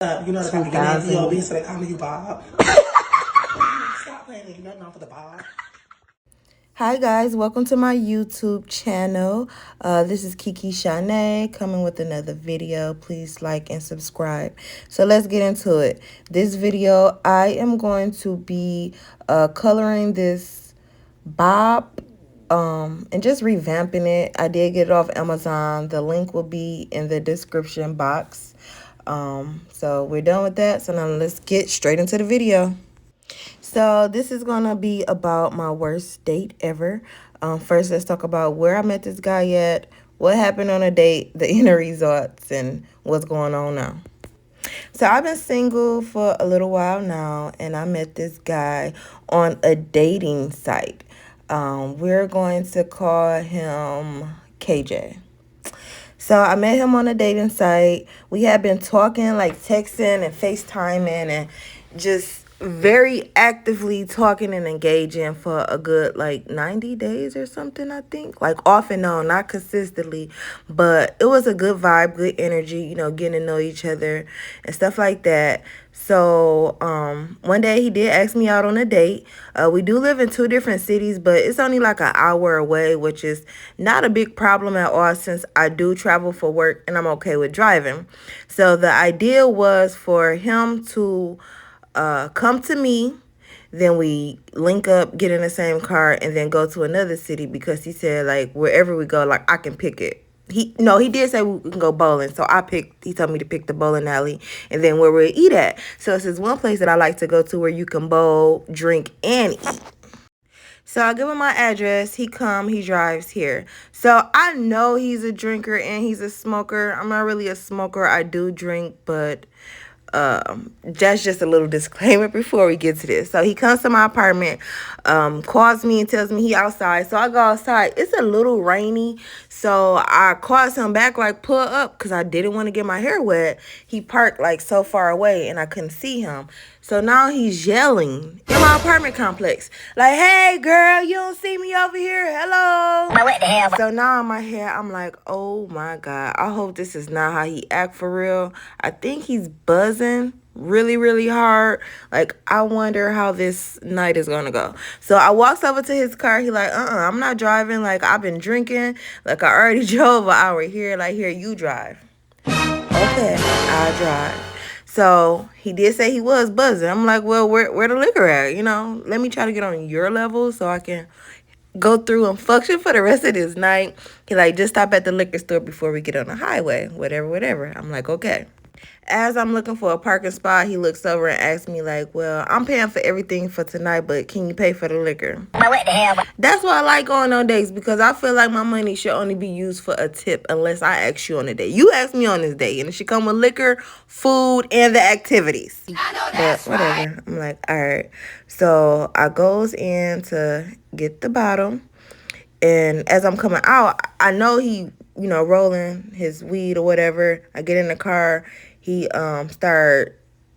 You know the P.O.V. so they call me you Bob. Stop playing it. Nothing off for the Bob. Hi guys, welcome to my YouTube channel. This is Kiki Shanae coming with another video. Please like and subscribe. So let's get into it. This video, I am going to be coloring this bob and just revamping it. I did get it off Amazon. The link will be in the description box. So we're done with that. So now let's get straight into the video. So this is going to be about my worst date ever. First, let's talk about where I met this guy at, what happened on a date, the inner results, and what's going on now. So I've been single for a little while now, and I met this guy on a dating site. We're going to call him KJ. So I met him on a dating site. We had been talking, like texting and FaceTiming and just very actively talking and engaging for a good like 90 days or something, I think. Like off and on, not consistently, but it was a good vibe, good energy, you know, getting to know each other and stuff like that. So one day he did ask me out on a date. We do live in two different cities, but it's only like an hour away, which is not a big problem at all since I do travel for work and I'm okay with driving. So the idea was for him to come to me, then we link up, get in the same car, and then go to another city because he said, like, wherever we go, like, I can pick it. He did say we can go bowling, so he told me to pick the bowling alley and then where we eat at. So it's this one place that I like to go to where you can bowl, drink, and eat. So I give him my address. He drives here. So I know he's a drinker and he's a smoker. I'm not really a smoker. I do drink, but that's just a little disclaimer before we get to this. So he comes to my apartment, calls me and tells me he outside. So I go outside. It's a little rainy, so I calls him back like, pull up, because I didn't want to get my hair wet. He parked like so far away and I couldn't see him. So now he's yelling in my apartment complex, like, hey girl, you don't see me over here, hello. Now what the hell? So now in my head, I'm like, oh my God, I hope this is not how he act for real. I think he's buzzing really, really hard. Like, I wonder how this night is gonna go. So I walks over to his car. He like, I'm not driving. Like, I've been drinking. Like, I already drove an hour here. Like, here, you drive. Okay, I drive. So he did say he was buzzing. I'm like, well, where the liquor at? You know, let me try to get on your level so I can go through and function for the rest of this night. He like, just stop at the liquor store before we get on the highway, whatever. I'm like, okay. As I'm looking for a parking spot, he looks over and asks me like, well, I'm paying for everything for tonight, but can you pay for the liquor? Now what the hell? That's why I like going on dates, because I feel like my money should only be used for a tip unless I ask you on a date. You asked me on this date, and it should come with liquor, food, and the activities. I know that's but whatever. Right. I'm like, all right. So I goes in to get the bottle, and as I'm coming out, I know he, rolling his weed or whatever. I get in the car. He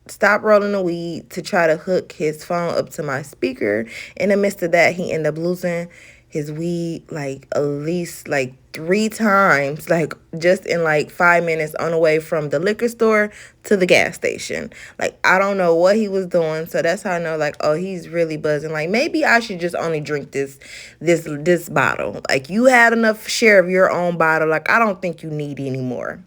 stop rolling the weed to try to hook his phone up to my speaker. In the midst of that, he ended up losing his weed like at least like 3 times, like just in like 5 minutes on the way from the liquor store to the gas station. Like, I don't know what he was doing. So that's how I know, like, oh, he's really buzzing. Like, maybe I should just only drink this bottle. Like, you had enough share of your own bottle. Like, I don't think you need any more.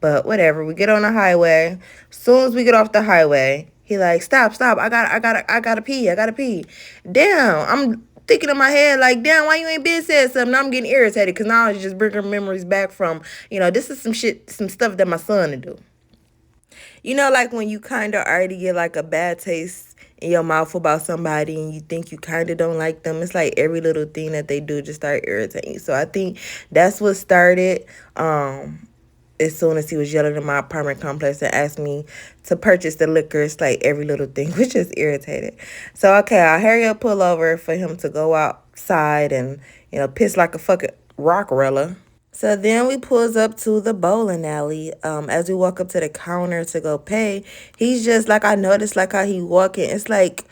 But whatever, we get on the highway. As soon as we get off the highway, he like, stop. I gotta pee. Damn, I'm thinking in my head like, damn, why you ain't been said something? I'm getting irritated because now it's just bringing memories back from, this is some stuff that my son would do. Like when you kind of already get like a bad taste in your mouth about somebody and you think you kind of don't like them. It's like every little thing that they do just start irritating you. So I think that's what started. As soon as he was yelling in my apartment complex and asked me to purchase the liquor, it's like every little thing was just irritated. So, okay, I hurry up, pull over for him to go outside and, piss like a fucking rockarella. So then we pulls up to the bowling alley. As we walk up to the counter to go pay, he's just like, I noticed like how he walking. It's like,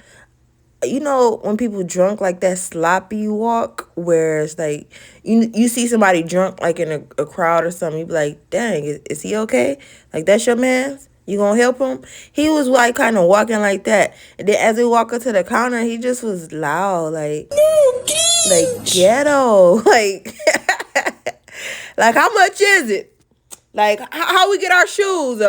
when people drunk, like that sloppy walk where it's like you see somebody drunk like in a crowd or something, you be like, dang, is he okay? Like, that's your man? You gonna help him? He was like kind of walking like that. And then as we walk up to the counter, he just was loud, like ghetto. Like how much is it? Like how we get our shoes?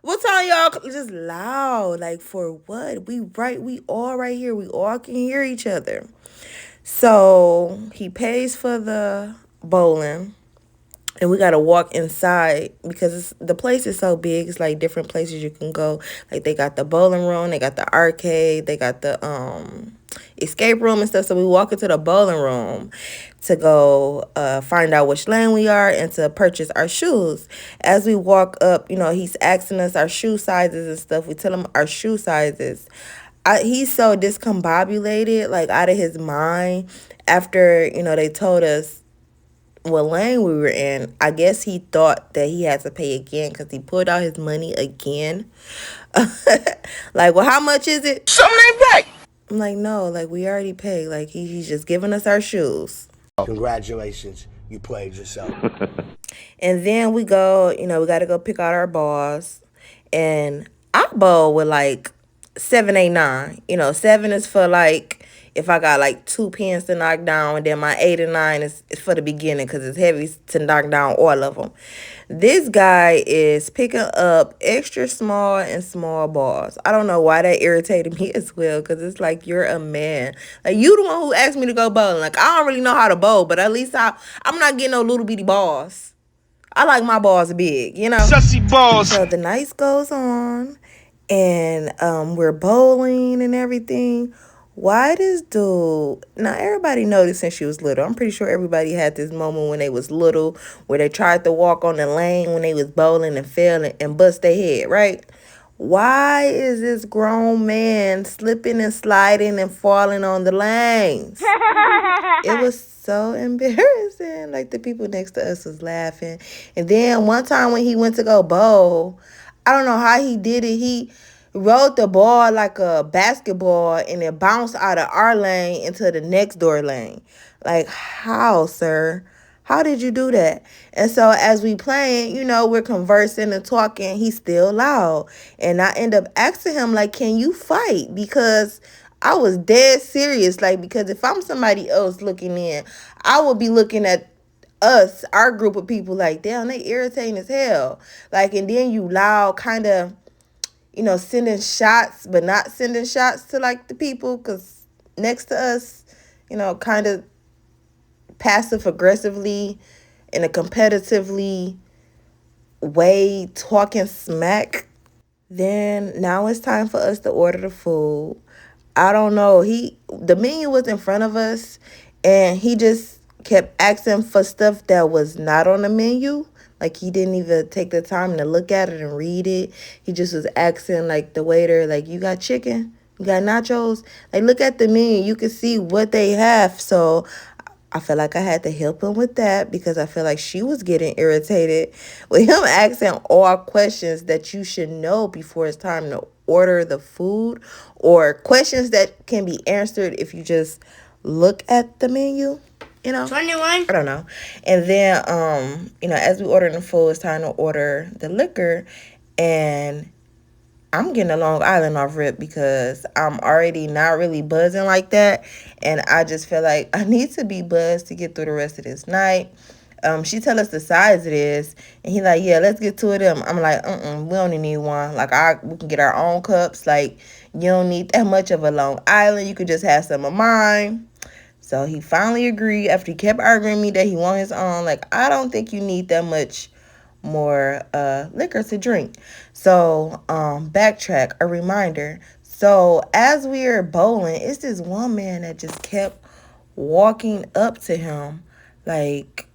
What time y'all just loud? Like for what? We all right here. We all can hear each other. So he pays for the bowling. And we got to walk inside because the place is so big. It's like different places you can go. Like they got the bowling room, they got the arcade, they got the escape room and stuff. So we walk into the bowling room to go find out which lane we are and to purchase our shoes. As we walk up, you know, he's asking us our shoe sizes and stuff. We tell him our shoe sizes. He's so discombobulated, like out of his mind after, you know, they told us what lane we were in. I guess he thought that he had to pay again because he pulled out his money again. Like, well, how much is it? Something ain't right. I'm like, no, like we already paid. Like he's just giving us our shoes. Congratulations, you played yourself. And then we go, you know, we got to go pick out our balls. And I bowl with like 7, 8, 9. You know, 7 is for like if I got like 2 pins to knock down. And then my 8 and 9 is for the beginning because it's heavy to knock down all of them. This guy is picking up extra small and small balls. I don't know why that irritated me as well because it's like you're a man. Like you the one who asked me to go bowling. Like I don't really know how to bowl, but at least I'm not getting no little bitty balls. I like my balls big, you know. Sussy balls. So the night goes on, and we're bowling and everything. Why this dude? Now everybody noticed since she was little. I'm pretty sure everybody had this moment when they was little, where they tried to walk on the lane when they was bowling and fell and bust their head, right? Why is this grown man slipping and sliding and falling on the lanes? It was so embarrassing. Like the people next to us was laughing. And then one time when he went to go bowl, I don't know how he did it. He rolled the ball like a basketball and it bounced out of our lane into the next door lane. Like, how, sir? How did you do that? And so as we playing, you know, we're conversing and talking. He's still loud. And I end up asking him, like, can you fight? Because I was dead serious. Like, because if I'm somebody else looking in, I would be looking at us, our group of people, like, damn, they irritating as hell. Like, and then you loud, kind of, you know, sending shots, but not sending shots to, like, the people. Because next to us, you know, kind of passive-aggressively in a competitively way talking smack. Then now it's time for us to order the food. I don't know. The menu was in front of us and he just kept asking for stuff that was not on the menu. Like he didn't even take the time to look at it and read it. He just was asking like the waiter, like, you got chicken? You got nachos? Like, look at the menu. You can see what they have. So I feel like I had to help him with that because I feel like she was getting irritated with him asking all questions that you should know before it's time to order the food, or questions that can be answered if you just look at the menu, you know. 21. I don't know. And then, you know, as we order the food, it's time to order the liquor, and I'm getting a Long Island off rip because I'm already not really buzzing like that. And I just feel like I need to be buzzed to get through the rest of this night. She tell us the size it is. And he like, yeah, let's get 2 of them. I'm like, we only need 1. Like, we can get our own cups. Like, you don't need that much of a Long Island. You could just have some of mine. So he finally agreed after he kept arguing with me that he want his own. Like, I don't think you need that much more liquor to drink. So backtrack, a reminder. So as we were bowling, it's this one man that just kept walking up to him. Like,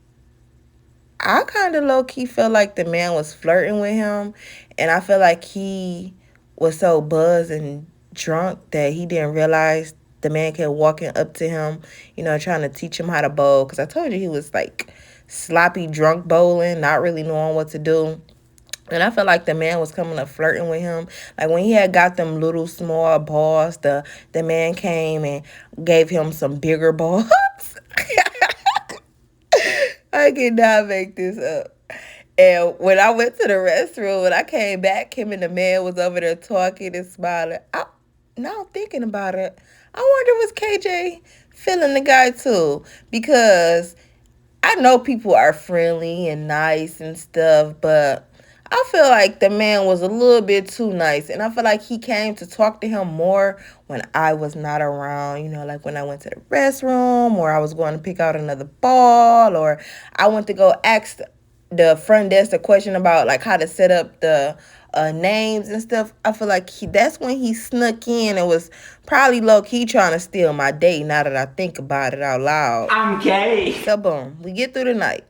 I kind of low-key felt like the man was flirting with him, and I feel like he was so buzzed and drunk that he didn't realize the man kept walking up to him, you know, trying to teach him how to bowl. Because I told you he was like sloppy drunk bowling, not really knowing what to do. And I felt like the man was coming up flirting with him. Like when he had got them little small balls, the man came and gave him some bigger balls. I cannot make this up. And when I went to the restroom, when I came back, him and the man was over there talking and smiling. Now thinking about it, I wonder was KJ feeling the guy too? Because I know people are friendly and nice and stuff, but I feel like the man was a little bit too nice. And I feel like he came to talk to him more when I was not around. You know, like when I went to the restroom, or I was going to pick out another ball, or I went to go ask the front desk a question about like how to set up the names and stuff. I feel like that's when he snuck in and was probably low-key trying to steal my date, now that I think about it out loud. I'm gay. So boom, we get through the night.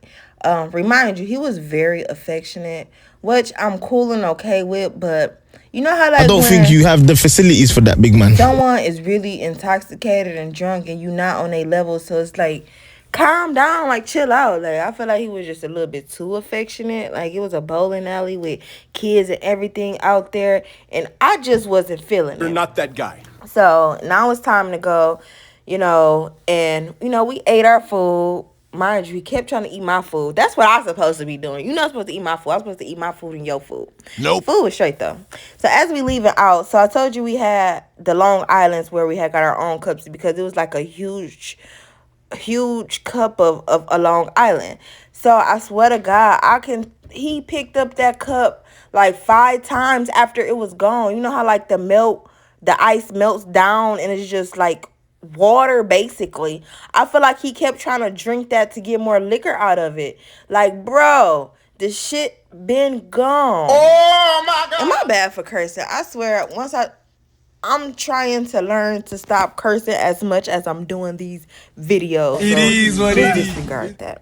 Remind you, he was very affectionate, which I'm cool and okay with, but you know how like I don't think you have the facilities for that, big man. someone is really intoxicated and drunk and you not on a level, so it's like, calm down, like chill out. Like I feel like he was just a little bit too affectionate. Like it was a bowling alley with kids and everything out there, and I just wasn't feeling it. You're not that guy. So now it's time to go, and we ate our food. Mind you, he kept trying to eat my food. That's what I'm supposed to be doing. You're not supposed to eat my food. I'm supposed to eat my food and your food. Nope. Food was straight though. So as we leaving out, so I told you we had the Long Islands where we had got our own cups because it was like a huge cup of a Long Island. So I swear to God, he picked up that cup like 5 times after it was gone. You know how like the ice melts down and it's just like water basically. I feel like he kept trying to drink that to get more liquor out of it. Like, bro, the shit been gone. Oh my God. Am I bad for cursing? I swear, I'm trying to learn to stop cursing as much as I'm doing these videos. It is what it is. Disregard that.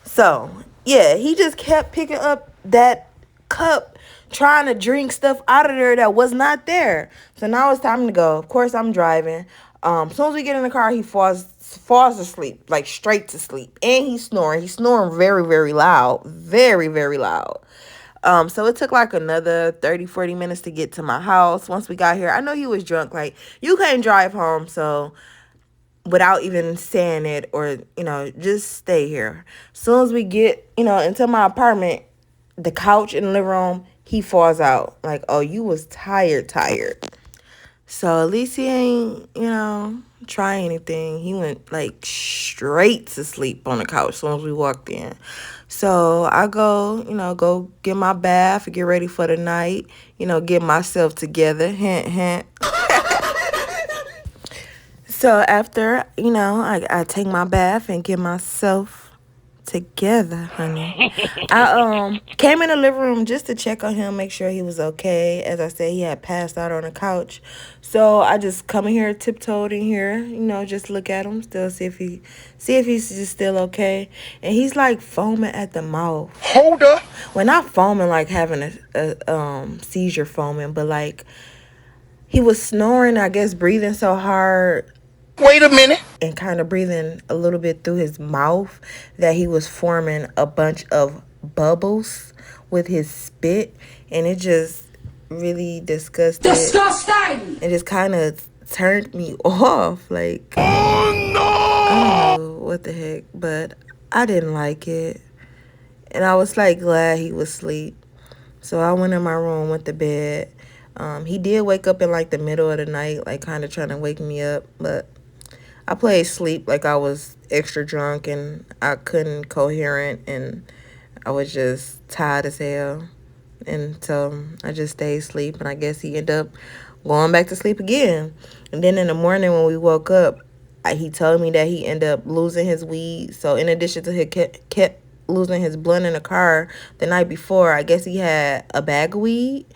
So, yeah, he just kept picking up that cup, trying to drink stuff out of there that was not there. So now it's time to go. Of course, I'm driving. As soon as we get in the car, he falls asleep, like straight to sleep. And he's snoring. He's snoring very, very loud. Very, very loud. So it took like another 30-40 minutes to get to my house. Once we got here, I know he was drunk. Like, you can't drive home, so without even saying it, or, just stay here. As soon as we get, into my apartment, the couch in the living room, he falls out. Like, oh, you was tired. So at least he ain't, try anything. He went like straight to sleep on the couch as soon as we walked in. So I go get my bath, get ready for the night, get myself together. Hint, hint. So after, I take my bath and get myself together, honey. I came in the living room just to check on him, make sure he was okay. As I said, he had passed out on the couch. So I just come in here, tiptoed in here, just look at him, still see if he's just still okay. And he's like foaming at the mouth. Hold up. Well, not foaming like having a seizure foaming, but like he was snoring, I guess, breathing so hard. Wait a minute. And kind of breathing a little bit through his mouth that he was forming a bunch of bubbles with his spit. And it just really disgusting. It just kind of turned me off. Like, Oh no. I don't know what the heck, but I didn't like it. And I was like glad he was asleep. So I went in my room, went to bed. He did wake up in like the middle of the night, like kind of trying to wake me up, but I played sleep like I was extra drunk and I couldn't coherent and I was just tired as hell. And so I just stayed asleep, and I guess he ended up going back to sleep again. And then in the morning when we woke up, he told me that he ended up losing his weed. So in addition to he kept losing his blunt in the car the night before, I guess he had a bag of weed.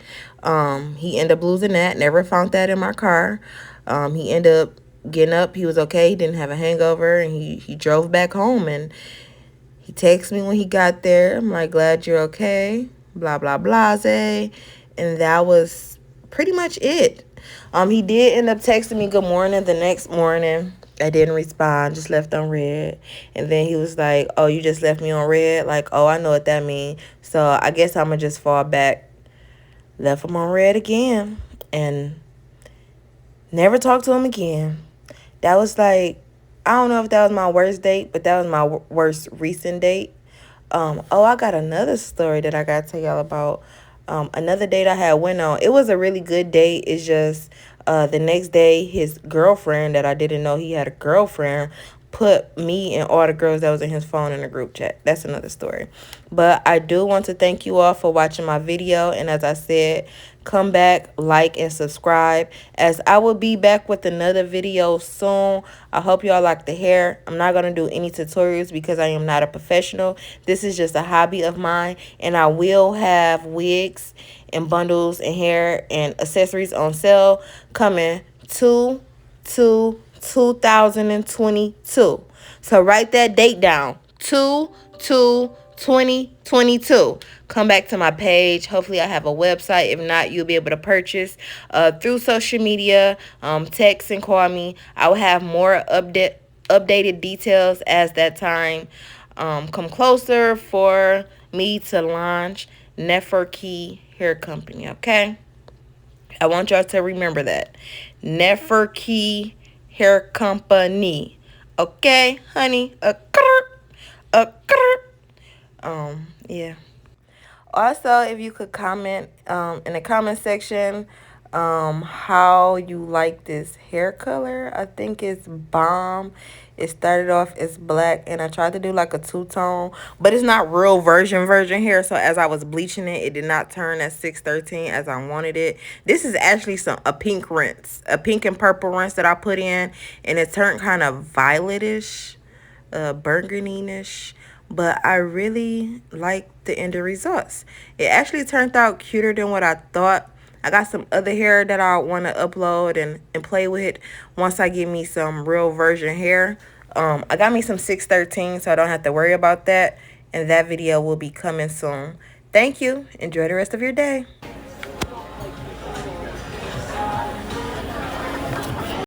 He ended up losing that, never found that in my car. He ended up getting up, he was okay, he didn't have a hangover, and he drove back home, and he texted me when he got there. I'm like, glad you're okay, blah blah blase. And that was pretty much it. He did end up texting me good morning the next morning. I didn't respond, just left on red. And then he was like, oh, you just left me on red? Like, oh, I know what that means. So I guess I'm gonna just fall back. Left him on red again and never talked to him again. That was like, I don't know if that was my worst date, but that was my worst recent date. Oh, I got another story that I gotta tell y'all about. Another date I had went on. It was a really good date. It's just the next day his girlfriend that I didn't know he had a girlfriend put me and all the girls that was in his phone in a group chat. That's another story. But I do want to thank you all for watching my video. And as I said, come back, like, and subscribe, as I will be back with another video soon. I hope y'all like the hair. I'm not going to do any tutorials because I am not a professional. This is just a hobby of mine, and I will have wigs and bundles and hair and accessories on sale coming to 2022. So write that date down, 2022. Come back to my page. Hopefully I have a website. If not, you'll be able to purchase through social media, text and call me. I will have more updated details as that time come closer for me to launch Neferkey Hair Company. Okay, I want y'all to remember that. Neferkey Hair Company. Okay, honey. Yeah. Also, if you could comment in the comment section how you like this hair color. I think it's bomb. It started off as black, and I tried to do like a two-tone, but it's not real virgin hair. So as I was bleaching it, it did not turn at 613 as I wanted it. This is actually a pink rinse, a pink and purple rinse that I put in, and it turned kind of violetish, burgundy-ish. But I really like the end results. It actually turned out cuter than what I thought. I got some other hair that I want to upload and play with once I get me some real virgin hair. I got me some 613, so I don't have to worry about that. And that video will be coming soon. Thank you. Enjoy the rest of your day.